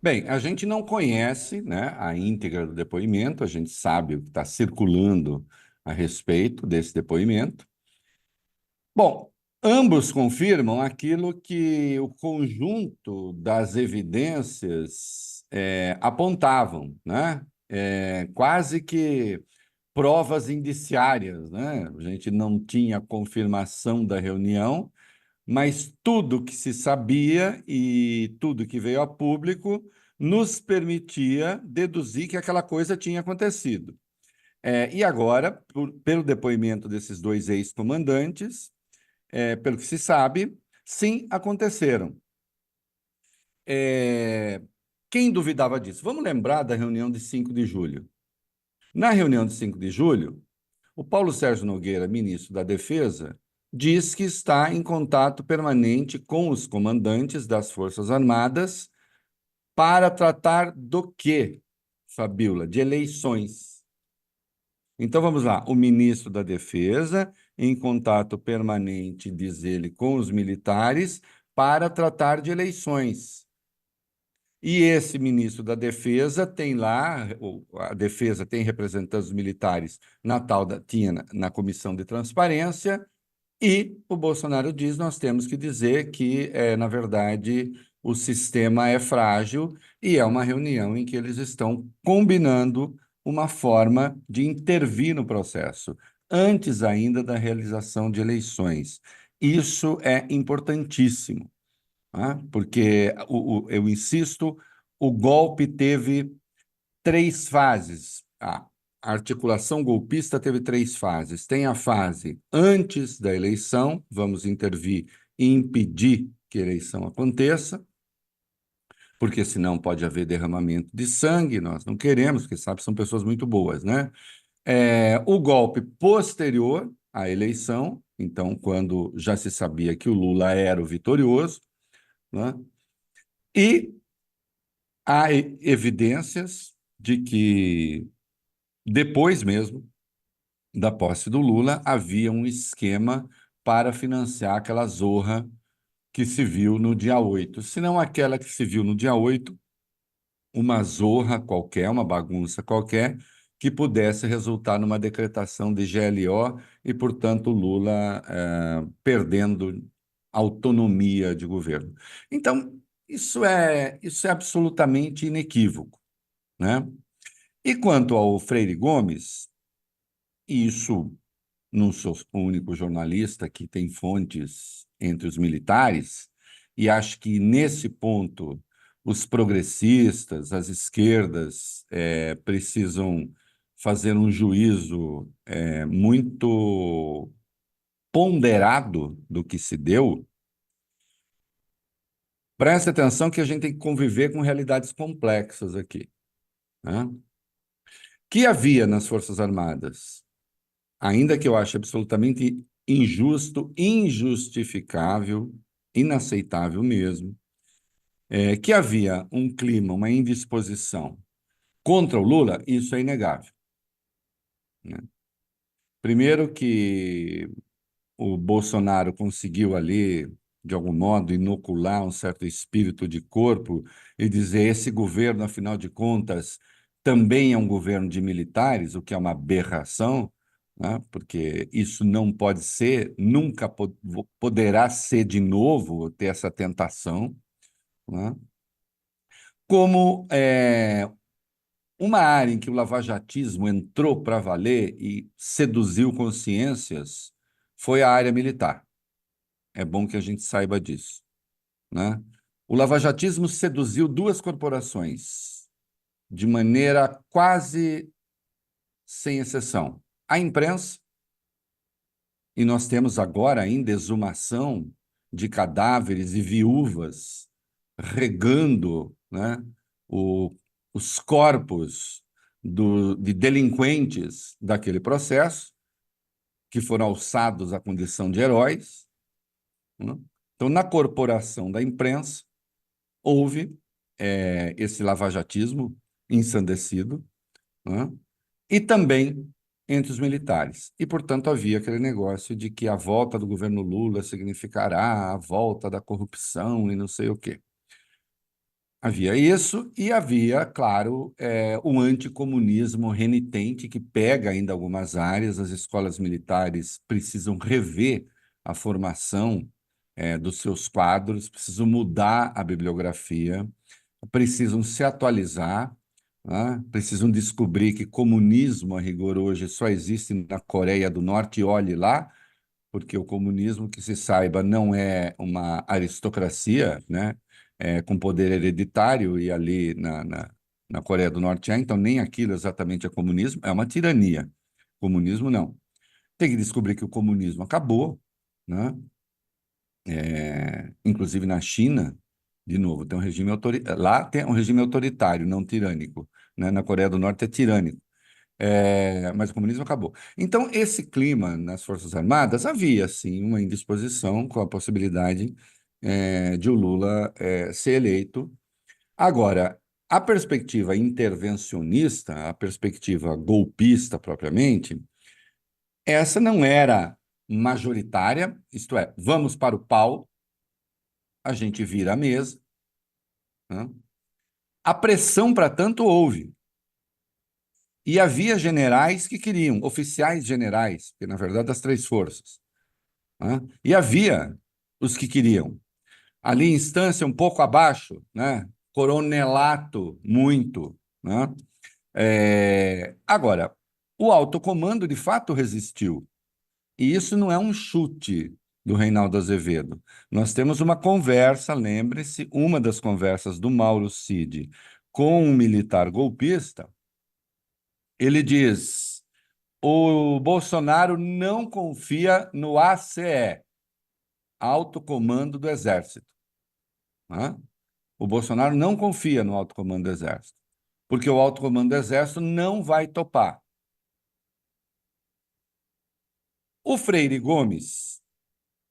Bem, a gente não conhece, né, a íntegra do depoimento, a gente sabe o que está circulando a respeito desse depoimento. Bom, ambos confirmam aquilo que o conjunto das evidências apontavam, né? Quase que provas indiciárias, né? A gente não tinha confirmação da reunião, mas tudo que se sabia e tudo que veio a público nos permitia deduzir que aquela coisa tinha acontecido. E agora, pelo depoimento desses dois ex-comandantes, pelo que se sabe, sim, aconteceram. É, Quem duvidava disso? Vamos lembrar da reunião de 5 de julho. Na reunião de 5 de julho, o Paulo Sérgio Nogueira, ministro da Defesa, diz que está em contato permanente com os comandantes das Forças Armadas para tratar do quê, Fabiola? De eleições. Então vamos lá. O ministro da Defesa, em contato permanente, diz ele, com os militares para tratar de eleições. E esse ministro da Defesa tem lá, a Defesa tem representantes militares na tal da, tinha na Comissão de Transparência, e o Bolsonaro diz: nós temos que dizer que, na verdade, o sistema é frágil e é uma reunião em que eles estão combinando uma forma de intervir no processo, antes ainda da realização de eleições. Isso é importantíssimo, né? Porque, eu insisto, o golpe teve três fases. A articulação golpista teve três fases. Tem a fase antes da eleição, vamos intervir e impedir que a eleição aconteça, porque senão pode haver derramamento de sangue, nós não queremos, porque sabe, são pessoas muito boas, né? O golpe posterior à eleição, então, quando já se sabia que o Lula era o vitorioso, né? E há evidências de que depois mesmo da posse do Lula, havia um esquema para financiar aquela zorra que se viu no dia 8. Se não aquela que se viu no dia 8, uma zorra qualquer, uma bagunça qualquer, que pudesse resultar numa decretação de GLO e, portanto, Lula perdendo autonomia de governo. Então, isso é absolutamente inequívoco, né? E quanto ao Freire Gomes, isso não sou o único jornalista que tem fontes entre os militares, e acho que nesse ponto os progressistas, as esquerdas, precisam fazer um juízo muito ponderado do que se deu. Preste atenção que a gente tem que conviver com realidades complexas aqui, né? Que havia nas Forças Armadas, ainda que eu ache absolutamente injusto, injustificável, inaceitável mesmo, que havia um clima, uma indisposição contra o Lula, isso é inegável, né? Primeiro que o Bolsonaro conseguiu ali, de algum modo, inocular um certo espírito de corpo e dizer esse governo, afinal de contas, também é um governo de militares, o que é uma aberração, né? Porque isso não pode ser, nunca poderá ser de novo, ter essa tentação, né? Como uma área em que o lavajatismo entrou para valer e seduziu consciências foi a área militar. É bom que a gente saiba disso, né? O lavajatismo seduziu duas corporações de maneira quase sem exceção. A imprensa, e nós temos agora ainda exumação de cadáveres e viúvas regando, né, o, os corpos de delinquentes daquele processo, que foram alçados à condição de heróis, né? Então, na corporação da imprensa, houve esse lavajatismo ensandecido, né? E também entre os militares. E, portanto, havia aquele negócio de que a volta do governo Lula significará a volta da corrupção e não sei o quê. Havia isso e havia, claro, o anticomunismo renitente que pega ainda algumas áreas. As escolas militares precisam rever a formação, dos seus quadros, precisam mudar a bibliografia, precisam se atualizar, né? Precisam descobrir que comunismo, a rigor, hoje só existe na Coreia do Norte, e olhe lá, porque o comunismo, que se saiba, não é uma aristocracia, né? Com poder hereditário, e ali na Coreia do Norte então nem aquilo exatamente é comunismo, é uma tirania. Comunismo não. Tem que descobrir que o comunismo acabou, né? Inclusive na China, de novo, tem um regime lá tem um regime autoritário, não tirânico, né? Na Coreia do Norte é tirânico. Mas o comunismo acabou. Então, esse clima nas Forças Armadas havia, sim, uma indisposição com a possibilidade, de o Lula, ser eleito. Agora, a perspectiva intervencionista, a perspectiva golpista propriamente, essa não era majoritária, isto é, vamos para o pau, a gente vira a mesa, né? A pressão, para tanto, houve. E havia generais que queriam, oficiais generais, que na verdade as três forças, né? E havia os que queriam. Ali, instância um pouco abaixo, né? Coronelato, muito, né? Agora, o alto comando de fato resistiu. E isso não é um chute do Reinaldo Azevedo. Nós temos uma conversa, lembre-se, uma das conversas do Mauro Cid com um militar golpista. Ele diz: o Bolsonaro não confia no ACE, Alto Comando do Exército, né? O Bolsonaro não confia no Alto Comando do Exército, porque o Alto Comando do Exército não vai topar. O Freire Gomes,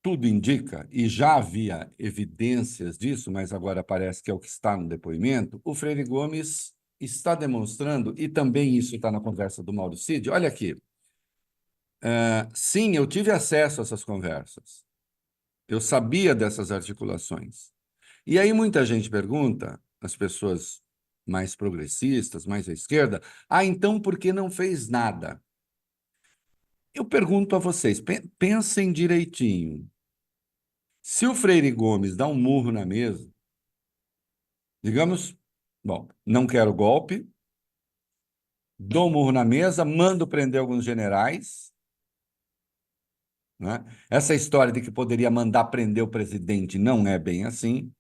tudo indica, e já havia evidências disso, mas agora parece que é o que está no depoimento, o Freire Gomes está demonstrando, e também isso está na conversa do Mauro Cid. Olha aqui, sim, eu tive acesso a essas conversas. Eu sabia dessas articulações. E aí muita gente pergunta, as pessoas mais progressistas, mais à esquerda, então por que não fez nada? Eu pergunto a vocês, pensem direitinho. Se o Freire Gomes dá um murro na mesa, digamos, bom, não quero golpe, dou um murro na mesa, mando prender alguns generais, né? Essa história de que poderia mandar prender o presidente não é bem assim,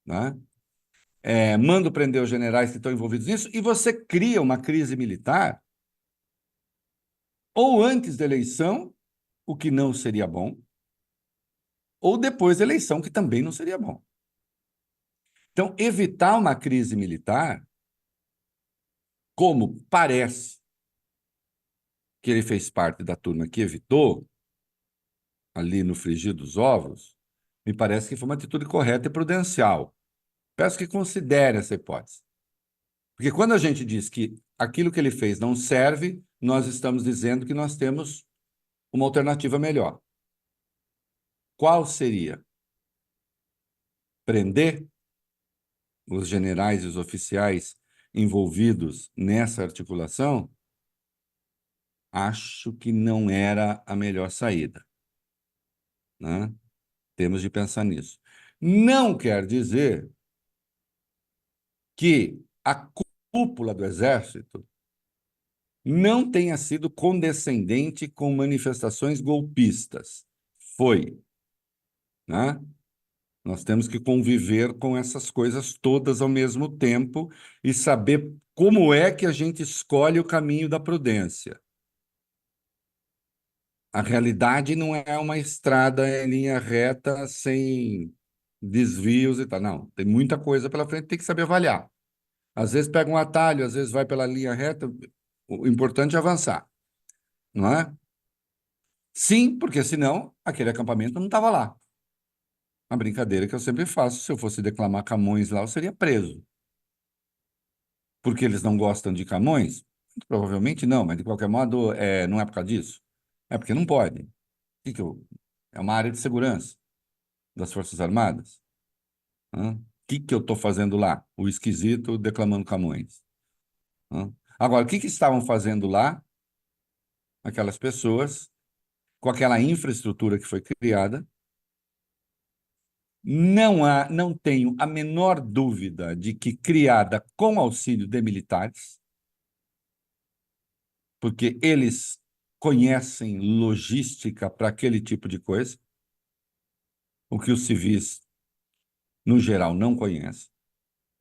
né? Mando prender os generais que estão envolvidos nisso, e você cria uma crise militar, ou antes da eleição, o que não seria bom, ou depois da eleição, que também não seria bom. Então, evitar uma crise militar, como parece que ele fez parte da turma que evitou, ali no frigir dos ovos, me parece que foi uma atitude correta e prudencial. Peço que considere essa hipótese. Porque quando a gente diz que aquilo que ele fez não serve, nós estamos dizendo que nós temos uma alternativa melhor. Qual seria? Prender os generais e os oficiais envolvidos nessa articulação? Acho que não era a melhor saída, né? Temos de pensar nisso. Não quer dizer que a cúpula do Exército não tenha sido condescendente com manifestações golpistas. Foi, né? Nós temos que conviver com essas coisas todas ao mesmo tempo e saber como é que a gente escolhe o caminho da prudência. A realidade não é uma estrada em linha reta, sem desvios e tal. Não, tem muita coisa pela frente, tem que saber avaliar. Às vezes pega um atalho, às vezes vai pela linha reta. O importante é avançar, não é? Sim, porque senão aquele acampamento não estava lá. A brincadeira que eu sempre faço: se eu fosse declamar Camões lá, eu seria preso. Porque eles não gostam de Camões? Provavelmente não, mas de qualquer modo, não é por causa disso. É porque não pode. É uma área de segurança das Forças Armadas, né? que eu estou fazendo lá? O esquisito declamando Camões. Né? Agora, o que estavam fazendo lá aquelas pessoas com aquela infraestrutura que foi criada? Não tenho a menor dúvida de que criada com auxílio de militares, porque eles conhecem logística para aquele tipo de coisa, o que os civis, no geral, não conhecem,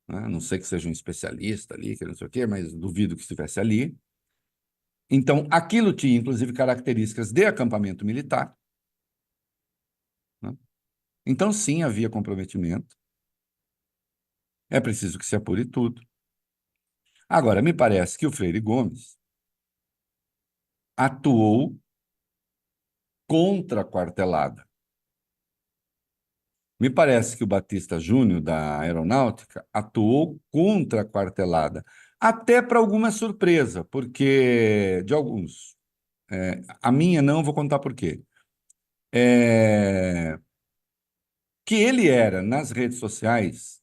né? A não sei que seja um especialista ali, que não sei o quê, mas duvido que estivesse ali. Então, aquilo tinha, inclusive, características de acampamento militar, né? Então, sim, havia comprometimento. É preciso que se apure tudo. Agora, me parece que o Freire Gomes atuou contra a quartelada. Me parece que o Batista Júnior, da Aeronáutica, atuou contra a quartelada, até para alguma surpresa, porque de alguns. A minha não, vou contar por quê. É, que ele era, nas redes sociais,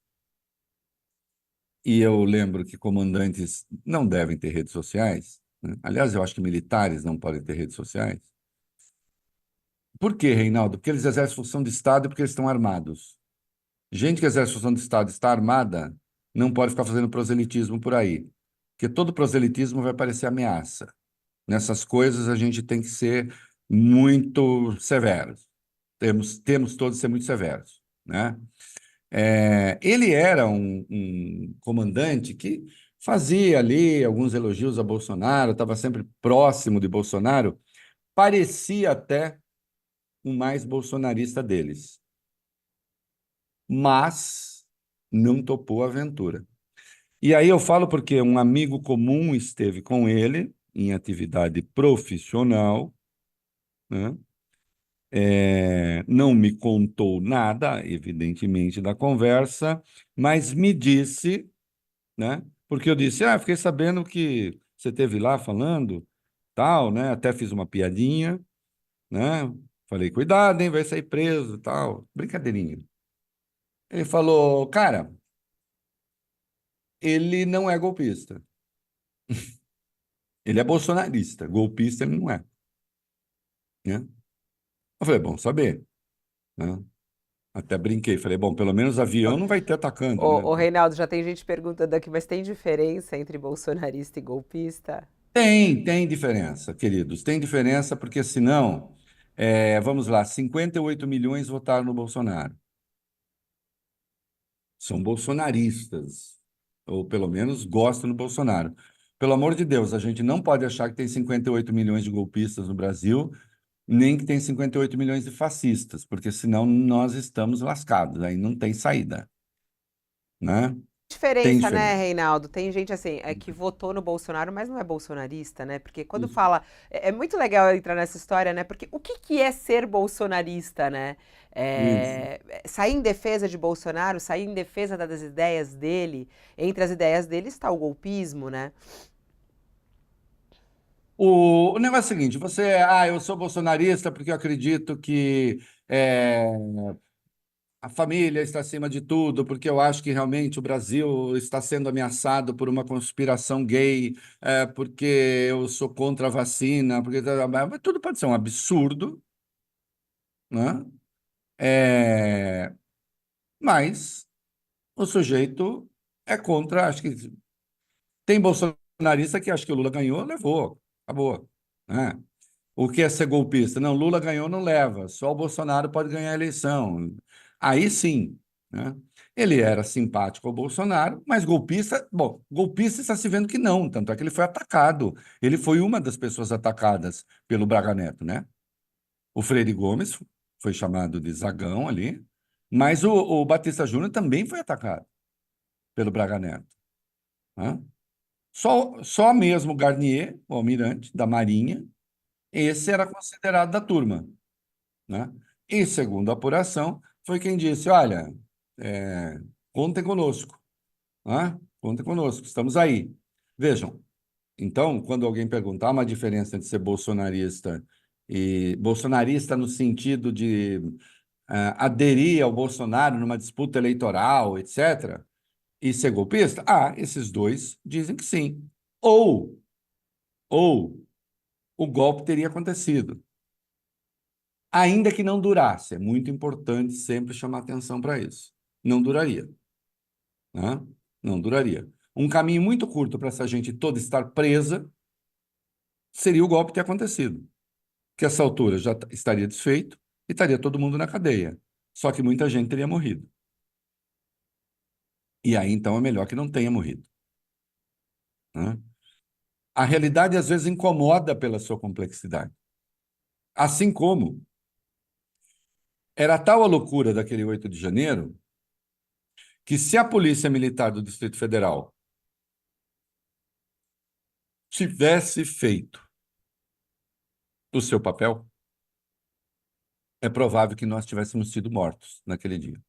e eu lembro que comandantes não devem ter redes sociais, né? Aliás, eu acho que militares não podem ter redes sociais. Por quê, Reinaldo? Porque eles exercem função de Estado e porque eles estão armados. Gente que exerce função de Estado e está armada não pode ficar fazendo proselitismo por aí, porque todo proselitismo vai parecer ameaça. Nessas coisas a gente tem que ser muito severos. Temos todos que ser muito severos, né? Ele era um comandante que fazia ali alguns elogios a Bolsonaro, estava sempre próximo de Bolsonaro, parecia até o mais bolsonarista deles, mas não topou a aventura. E aí eu falo porque um amigo comum esteve com ele em atividade profissional, né? Não me contou nada, evidentemente, da conversa, mas me disse, né? Porque eu disse, fiquei sabendo que você esteve lá falando, tal, né? Até fiz uma piadinha, né? Falei, cuidado, hein? Vai sair preso, tal. Brincadeirinha. Ele falou, cara, ele não é golpista. Ele é bolsonarista. Golpista ele não é, né? Eu falei, bom saber, né? Até brinquei, falei, bom, pelo menos avião não vai ter atacando, né? Ô, Reinaldo, já tem gente perguntando aqui, mas tem diferença entre bolsonarista e golpista? Tem diferença, queridos, tem diferença, porque senão, vamos lá, 58 milhões votaram no Bolsonaro. São bolsonaristas, ou pelo menos gostam do Bolsonaro. Pelo amor de Deus, a gente não pode achar que tem 58 milhões de golpistas no Brasil, nem que tem 58 milhões de fascistas, porque senão nós estamos lascados, aí não tem saída, né? Tem Diferença, né, diferença. Reinaldo? Tem gente assim, que votou no Bolsonaro, mas não é bolsonarista, né? Porque quando fala. É muito legal eu entrar nessa história, né? Porque o que, que é ser bolsonarista, né? Isso. Sair em defesa de Bolsonaro, sair em defesa das ideias dele. Entre as ideias dele está o golpismo, né? O negócio é o seguinte, eu sou bolsonarista porque eu acredito que a família está acima de tudo, porque eu acho que realmente o Brasil está sendo ameaçado por uma conspiração gay, porque eu sou contra a vacina, porque mas tudo pode ser um absurdo, né? É, mas o sujeito é contra, acho que tem bolsonarista que acha que o Lula ganhou, levou, acabou, né? O que é ser golpista? Não, Lula ganhou, não leva. Só o Bolsonaro pode ganhar a eleição. Aí sim, né? Ele era simpático ao Bolsonaro, mas golpista, bom, golpista está se vendo que não, tanto é que ele foi atacado. Ele foi uma das pessoas atacadas pelo Braga Neto, né? O Freire Gomes foi chamado de zagão ali, mas o Batista Júnior também foi atacado pelo Braga Neto, né? Só mesmo o Garnier, o almirante da Marinha, esse era considerado da turma, né? E, segundo a apuração, foi quem disse: olha, é, contem conosco, né? Contem conosco, estamos aí. Vejam, então, quando alguém perguntar uma diferença entre ser bolsonarista e bolsonarista no sentido de aderir ao Bolsonaro numa disputa eleitoral, etc., e ser golpista? Ah, esses dois dizem que sim. Ou o golpe teria acontecido. Ainda que não durasse, é muito importante sempre chamar atenção para isso. Não duraria, né? Não duraria. Um caminho muito curto para essa gente toda estar presa seria o golpe ter acontecido, que essa altura já estaria desfeito e estaria todo mundo na cadeia. Só que muita gente teria morrido. E aí, então, é melhor que não tenha morrido, né? A realidade, às vezes, incomoda pela sua complexidade. Assim como era tal a loucura daquele 8 de janeiro que se a Polícia Militar do Distrito Federal tivesse feito o seu papel, é provável que nós tivéssemos sido mortos naquele dia.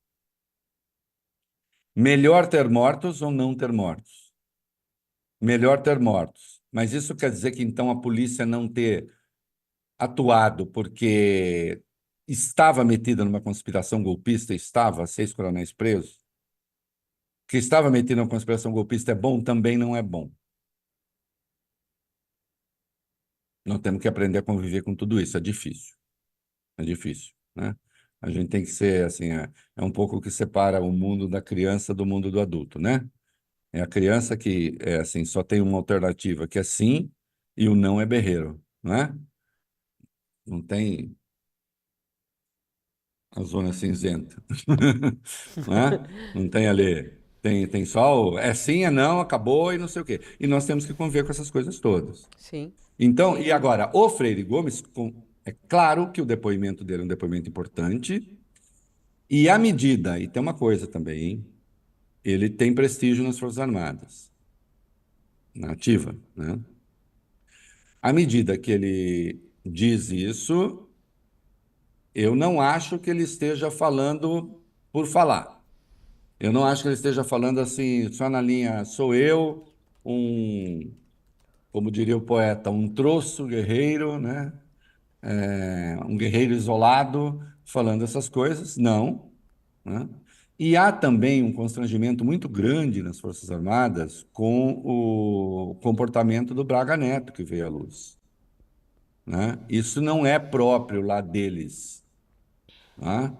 Melhor ter mortos ou não ter mortos? Melhor ter mortos. Mas isso quer dizer que então a polícia não ter atuado porque estava metida numa conspiração golpista, estava, 6 coronéis presos, que estava metida numa conspiração golpista é bom, também não é bom. Nós temos que aprender a conviver com tudo isso, é difícil, né? A gente tem que ser, assim, é um pouco o que separa o mundo da criança do mundo do adulto, né? É a criança que, assim, só tem uma alternativa, que é sim, e o não é berreiro, não é? Não tem a zona cinzenta, não é? Não tem ali, tem só o é sim, é não, acabou e não sei o quê. E nós temos que conviver com essas coisas todas. Sim. Então, e agora, o Freire Gomes, é claro que o depoimento dele é um depoimento importante, e à medida, e tem uma coisa também, hein? Ele tem prestígio nas Forças Armadas, na ativa, né? À medida que ele diz isso, eu não acho que ele esteja falando por falar. Eu não acho que ele esteja falando assim, só na linha, sou eu, um, como diria o poeta, um troço guerreiro, né? Um guerreiro isolado falando essas coisas. Não, né? E há também um constrangimento muito grande nas Forças Armadas com o comportamento do Braga Neto, que veio à luz, né? Isso não é próprio lá deles, né?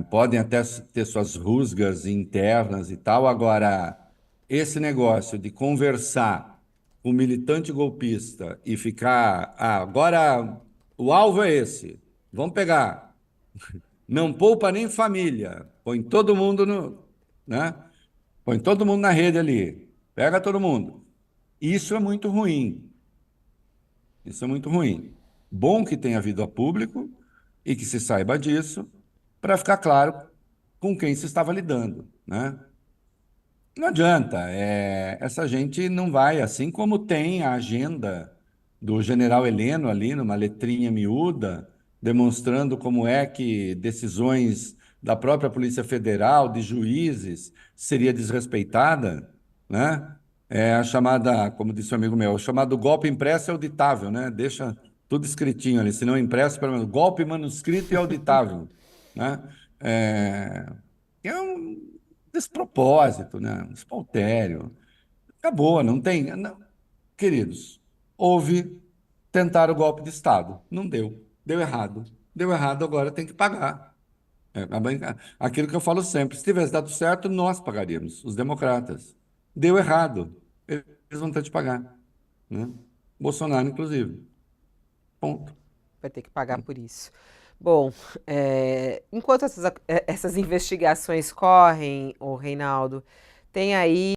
Podem até ter suas rusgas internas e tal. Agora, esse negócio de conversar com um militante golpista e ficar, agora o alvo é esse, vamos pegar, não poupa nem família, põe todo mundo no, né? Põe todo mundo na rede ali, pega todo mundo. Isso é muito ruim. Isso é muito ruim. Bom que tenha vindo a público e que se saiba disso, para ficar claro com quem se estava lidando, né? Não adianta, essa gente não vai, assim como tem a agenda do general Heleno ali, numa letrinha miúda, demonstrando como é que decisões da própria Polícia Federal, de juízes, seria desrespeitada, né? É a chamada, como disse um amigo meu, o chamado golpe impresso e auditável, né? Deixa tudo escritinho ali, se não impresso, pelo menos golpe manuscrito e auditável, né? É, é um despropósito, né? Um despautério. Acabou, não tem. Queridos, houve tentar o golpe de Estado. Não deu. Deu errado. Deu errado, agora tem que pagar. Aquilo que eu falo sempre: se tivesse dado certo, nós pagaríamos, os democratas. Deu errado. Eles vão ter de pagar, né? Bolsonaro, inclusive. Ponto. Vai ter que pagar por isso. Bom, enquanto essas investigações correm, o Reinaldo, tem aí